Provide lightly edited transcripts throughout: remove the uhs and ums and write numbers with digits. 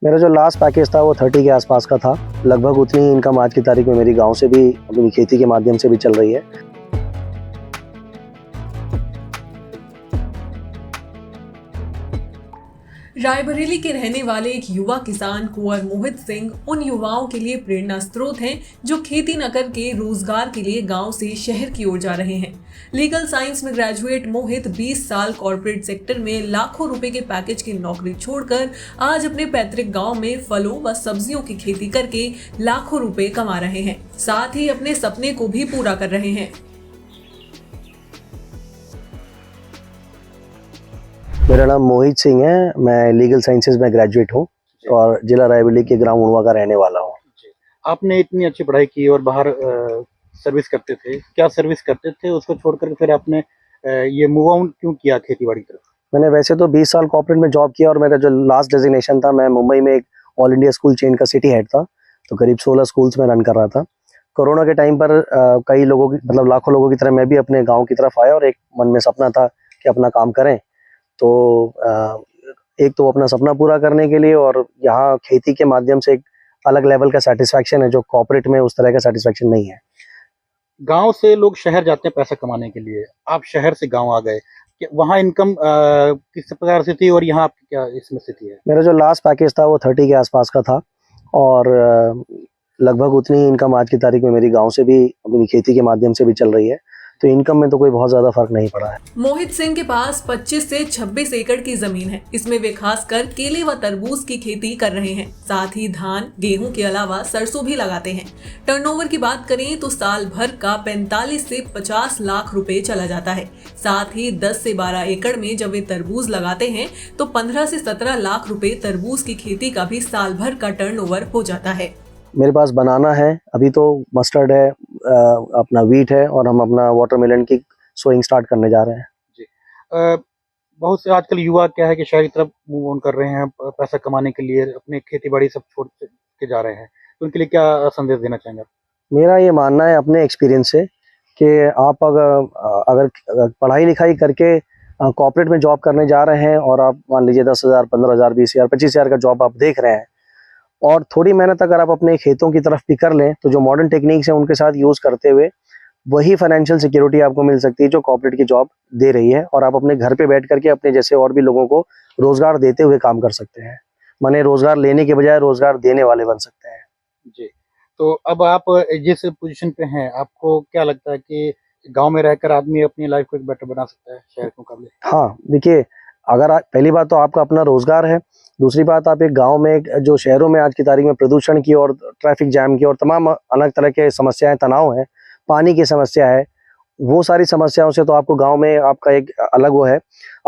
मेरा जो last package था वो 30 के आसपास का था। लगभग उतनी ही इनकम आज की तारीख में मेरी गांव से भी, अपनी खेती के माध्यम से भी चल रही है। रायबरेली के रहने वाले एक युवा किसान कुंवर मोहित सिंह उन युवाओं के लिए प्रेरणा स्रोत हैं जो खेती न करके रोजगार के लिए गांव से शहर की ओर जा रहे हैं। लीगल साइंस में ग्रेजुएट मोहित 20 साल कॉर्पोरेट सेक्टर में लाखों रुपए के पैकेज की नौकरी छोड़कर आज अपने पैतृक गांव में फलों व सब्जियों की खेती करके लाखों रुपए कमा रहे हैं, साथ ही अपने सपने को भी पूरा कर रहे हैं। मेरा नाम मोहित सिंह है। मैं लीगल साइंसेज में ग्रेजुएट हूँ और जिला रायबरेली के ग्राम उड़वा का रहने वाला हूँ। आपने इतनी अच्छी पढ़ाई की और बाहर सर्विस करते थे, क्या सर्विस करते थे? उसको छोड़कर फिर आपने ये मूव ऑन क्यों किया खेती बाड़ी की तरफ? मैंने वैसे तो 20 साल कॉर्पोरेट में जॉब किया और मेरा जो लास्ट डेजिग्नेशन था, मैं मुंबई में एक ऑल इंडिया स्कूल चेन का सिटी हेड था, तो करीब 16 स्कूल्स में रन कर रहा था। कोरोना के टाइम पर कई लोगों की, मतलब लाखों लोगों की तरह मैं भी अपने गाँव की तरफ आया और एक मन में सपना था कि अपना काम करें। तो एक तो अपना सपना पूरा करने के लिए और यहाँ खेती के माध्यम से एक अलग लेवल का सेटिस्फैक्शन है जो कॉर्पोरेट में उस तरह का सेटिस्फैक्शन नहीं है। गांव से लोग शहर जाते हैं पैसा कमाने के लिए, आप शहर से गांव आ गए, वहाँ इनकम किस प्रकार से थी और यहाँ आपकी क्या इसमें स्थिति है? मेरा जो लास्ट पैकेज था वो 30 के आसपास का था और लगभग उतनी ही इनकम आज की तारीख में मेरी गांव से भी, अपनी खेती के माध्यम से भी चल रही है, तो इनकम में तो कोई बहुत ज्यादा फर्क नहीं पड़ा है। मोहित सिंह के पास 25 से 26 एकड़ की जमीन है। इसमें वे खासकर केले व तरबूज की खेती कर रहे हैं, साथ ही धान, गेहूं के अलावा सरसों भी लगाते हैं। टर्नओवर की बात करें तो साल भर का 45 से 50 लाख रुपए चला जाता है। साथ ही 10 से 12 एकड़ में जब वे तरबूज लगाते हैं तो 15 से 17 लाख रुपए तरबूज की खेती का भी साल भर का टर्नओवर हो जाता है। मेरे पास बनाना है, अभी तो मस्टर्ड है, अपना वीट है और हम अपना वाटरमेलन की सोइंग स्टार्ट करने जा रहे हैं। जी। बहुत से आजकल युवा क्या है कि शहरी तरफ मूव ऑन कर रहे हैं, पैसा कमाने के लिए अपने खेती बाड़ी सब छोड़ के जा रहे हैं, तो उनके लिए क्या संदेश देना चाहेंगे आप? मेरा ये मानना है अपने एक्सपीरियंस से कि आप अगर पढ़ाई लिखाई करके कॉर्पोरेट में जॉब करने जा रहे हैं और आप मान लीजिए 10,000, 15,000, 20,000, 25,000 का जॉब आप देख रहे हैं और थोड़ी मेहनत अगर आप अपने खेतों की तरफ भी कर लें तो जो मॉडर्न टेक्निक्स हैं उनके साथ यूज़ करते हुए वही फाइनेंशियल सिक्योरिटी आपको मिल सकती है जो कॉर्पोरेट की जॉब दे रही है, और आप अपने घर पे बैठ करके अपने जैसे और भी लोगों को रोजगार देते हुए काम कर सकते हैं। माने रोजगार लेने के बजाय रोजगार देने वाले बन सकते हैं। जी। तो अब आप जिस पोजीशन पे हैं, आपको क्या लगता है कि गांव में रहकर आदमी अपनी लाइफ को एक बेटर बना सकता है शहर के मुकाबले? हाँ, देखिए, अगर पहली बात तो आपका अपना रोजगार है, दूसरी बात आप एक गांव में, जो शहरों में आज की तारीख में प्रदूषण की और ट्रैफिक जैम की और तमाम अलग तरह के समस्याएं, तनाव है, पानी की समस्या है, वो सारी समस्याओं से तो आपको गांव में आपका एक अलग वो है,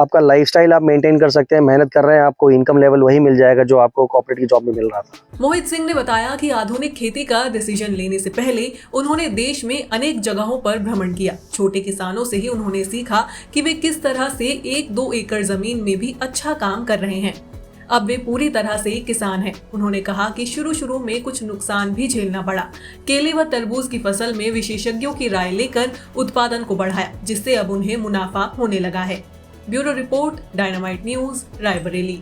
आपका लाइफस्टाइल आप मेंटेन कर सकते हैं, मेहनत कर रहे हैं, आपको इनकम लेवल वही मिल जाएगा जो आपको कॉर्पोरेट की जॉब में मिल रहा था। मोहित सिंह ने बताया कि आधुनिक खेती का डिसीजन लेने से पहले उन्होंने देश में अनेक जगहों पर भ्रमण किया। छोटे किसानों से ही उन्होंने सीखा कि वे किस तरह से 1-2 एकड़ जमीन में भी अच्छा काम कर रहे हैं। अब वे पूरी तरह से किसान हैं। उन्होंने कहा कि शुरू में कुछ नुकसान भी झेलना पड़ा। केले व तरबूज की फसल में विशेषज्ञों की राय लेकर उत्पादन को बढ़ाया, जिससे अब उन्हें मुनाफा होने लगा है। Bureau report, dynamite news, Raebareli.